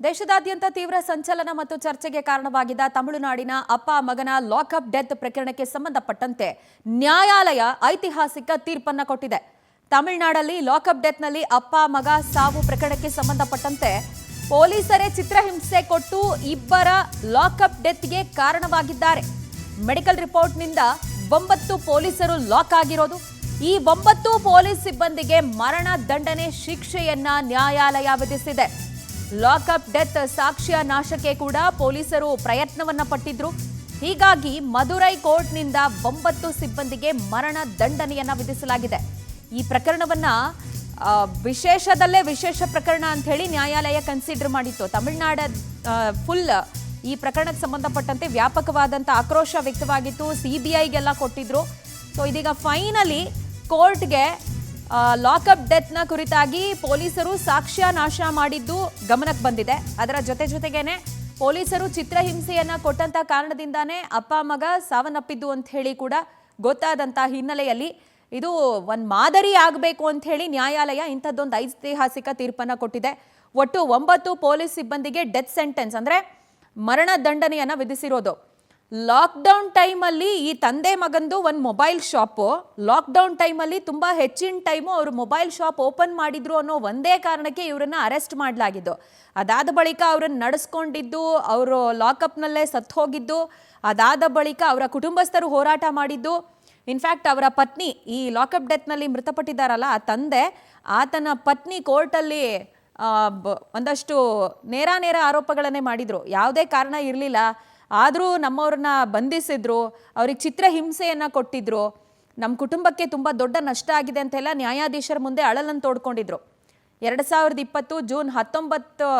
ದೇಶದಾದ್ಯಂತ ತೀವ್ರ ಸಂಚಲನ ಮತ್ತು ಚರ್ಚೆಗೆ ಕಾರಣವಾಗಿದ್ದ ತಮಿಳುನಾಡಿನ ಅಪ್ಪ ಮಗನ ಲಾಕಪ್ ಡೆತ್ ಪ್ರಕರಣಕ್ಕೆ ಸಂಬಂಧಪಟ್ಟಂತೆ ನ್ಯಾಯಾಲಯ ಐತಿಹಾಸಿಕ ತೀರ್ಪನ್ನು ಕೊಟ್ಟಿದೆ. ತಮಿಳುನಾಡಲ್ಲಿ ಲಾಕಪ್ ಡೆತ್ನಲ್ಲಿ ಅಪ್ಪ ಮಗ ಸಾವು ಪ್ರಕರಣಕ್ಕೆ ಸಂಬಂಧಪಟ್ಟಂತೆ ಪೊಲೀಸರೇ ಚಿತ್ರಹಿಂಸೆ ಕೊಟ್ಟು ಇಬ್ಬರ ಲಾಕಪ್ ಡೆತ್ಗೆ ಕಾರಣವಾಗಿದ್ದಾರೆ. ಮೆಡಿಕಲ್ ರಿಪೋರ್ಟ್ನಿಂದ 9 ಪೊಲೀಸರು ಲಾಕ್ ಆಗಿರೋದು. ಈ 9 ಪೊಲೀಸ್ ಸಿಬ್ಬಂದಿಗೆ ಮರಣ ದಂಡನೆ ಶಿಕ್ಷೆಯನ್ನ ನ್ಯಾಯಾಲಯ ವಿಧಿಸಿದೆ. ಲಾಕಪ್ ಡೆತ್ ಸಾಕ್ಷ್ಯ ನಾಶಕ್ಕೆ ಕೂಡ ಪೊಲೀಸರು ಪ್ರಯತ್ನವನ್ನ ಪಟ್ಟಿದ್ರು. ಹೀಗಾಗಿ ಮದುರೈ ಕೋರ್ಟ್ನಿಂದ 9 ಸಿಬ್ಬಂದಿಗೆ ಮರಣ ದಂಡನೆಯನ್ನ ವಿಧಿಸಲಾಗಿದೆ. ಈ ಪ್ರಕರಣವನ್ನ ವಿಶೇಷದಲ್ಲೇ ವಿಶೇಷ ಪ್ರಕರಣ ಅಂತ ಹೇಳಿ ನ್ಯಾಯಾಲಯ ಕನ್ಸಿಡರ್ ಮಾಡಿತ್ತು. ತಮಿಳುನಾಡ ಫುಲ್ ಈ ಪ್ರಕರಣಕ್ಕೆ ಸಂಬಂಧಪಟ್ಟಂತೆ ವ್ಯಾಪಕವಾದಂಥ ಆಕ್ರೋಶ ವ್ಯಕ್ತವಾಗಿತ್ತು. CBIಗೆಲ್ಲ ಕೊಟ್ಟಿದ್ರು. ಸೊ ಇದೀಗ ಫೈನಲಿ ಕೋರ್ಟ್ಗೆ ಲಾಕಪ್ ಡೆತ್ನ ಕುರಿತಾಗಿ ಪೊಲೀಸರು ಸಾಕ್ಷ್ಯ ನಾಶ ಮಾಡಿದ್ದು ಗಮನಕ್ಕೆ ಬಂದಿದೆ. ಅದರ ಜೊತೆಗೇನೆ ಪೊಲೀಸರು ಚಿತ್ರಹಿಂಸೆಯನ್ನ ಕೊಟ್ಟಂತ ಕಾರಣದಿಂದಾನೇ ಅಪ್ಪ ಮಗ ಸಾವನ್ನಪ್ಪಿದ್ದು ಅಂತ ಹೇಳಿ ಕೂಡ ಗೊತ್ತಾದಂತ ಹಿನ್ನೆಲೆಯಲ್ಲಿ ಇದು ಒಂದು ಮಾದರಿ ಆಗಬೇಕು ಅಂತ ಹೇಳಿ ನ್ಯಾಯಾಲಯ ಇಂಥದ್ದೊಂದು ಐತಿಹಾಸಿಕ ತೀರ್ಪನ್ನ ಕೊಟ್ಟಿದೆ. ಒಟ್ಟು 9 ಪೊಲೀಸ್ ಸಿಬ್ಬಂದಿಗೆ ಡೆತ್ ಸೆಂಟೆನ್ಸ್ ಅಂದ್ರೆ ಮರಣ ದಂಡನೆಯನ್ನ ವಿಧಿಸಿರೋದು. ಲಾಕ್ಡೌನ್ ಟೈಮಲ್ಲಿ ಈ ತಂದೆ ಮಗಂದು ಒಂದು ಮೊಬೈಲ್ ಶಾಪು, ಲಾಕ್ಡೌನ್ ಟೈಮಲ್ಲಿ ತುಂಬಾ ಹೆಚ್ಚಿನ ಟೈಮು ಅವರು ಮೊಬೈಲ್ ಶಾಪ್ ಓಪನ್ ಮಾಡಿದ್ರು ಅನ್ನೋ ಒಂದೇ ಕಾರಣಕ್ಕೆ ಇವರನ್ನ ಅರೆಸ್ಟ್ ಮಾಡಲಾಗಿದ್ದು. ಅದಾದ ಬಳಿಕ ಅವರನ್ನು ನಡೆಸ್ಕೊಂಡಿದ್ದು, ಅವರು ಲಾಕಪ್ನಲ್ಲೇ ಸತ್ತು ಹೋಗಿದ್ದು, ಅದಾದ ಬಳಿಕ ಅವರ ಕುಟುಂಬಸ್ಥರು ಹೋರಾಟ ಮಾಡಿದ್ದು. ಇನ್ಫ್ಯಾಕ್ಟ್ ಅವರ ಪತ್ನಿ ಈ ಲಾಕಪ್ ಡೆತ್ನಲ್ಲಿ ಮೃತಪಟ್ಟಿದ್ದಾರಲ್ಲ ಆ ತಂದೆ, ಆತನ ಪತ್ನಿ ಕೋರ್ಟಲ್ಲಿ ಒಂದಷ್ಟು ನೇರ ಆರೋಪಗಳನ್ನೇ ಮಾಡಿದ್ರು. ಯಾವುದೇ ಕಾರಣ ಇರಲಿಲ್ಲ, ಆದರೂ ನಮ್ಮವ್ರನ್ನ ಬಂಧಿಸಿದ್ರು, ಅವ್ರಿಗೆ ಚಿತ್ರಹಿಂಸೆಯನ್ನು ಕೊಟ್ಟಿದ್ರು, ನಮ್ಮ ಕುಟುಂಬಕ್ಕೆ ತುಂಬ ದೊಡ್ಡ ನಷ್ಟ ಆಗಿದೆ ಅಂತೆಲ್ಲ ನ್ಯಾಯಾಧೀಶರ ಮುಂದೆ ಅಳಲನ್ನು ತೋಡ್ಕೊಂಡಿದ್ರು. 2020 ಜೂನ್ 19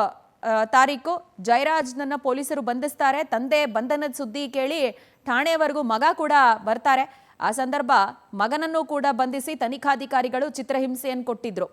ತಾರೀಕು ಜಯರಾಜ್ನನ್ನ ಪೊಲೀಸರು ಬಂಧಿಸ್ತಾರೆ. ತಂದೆ ಬಂಧನದ ಸುದ್ದಿ ಕೇಳಿ ಠಾಣೆವರೆಗೂ ಮಗ ಕೂಡ ಬರ್ತಾರೆ. ಆ ಸಂದರ್ಭ ಮಗನನ್ನು ಕೂಡ ಬಂಧಿಸಿ ತನಿಖಾಧಿಕಾರಿಗಳು ಚಿತ್ರಹಿಂಸೆಯನ್ನು ಕೊಟ್ಟಿದ್ರು.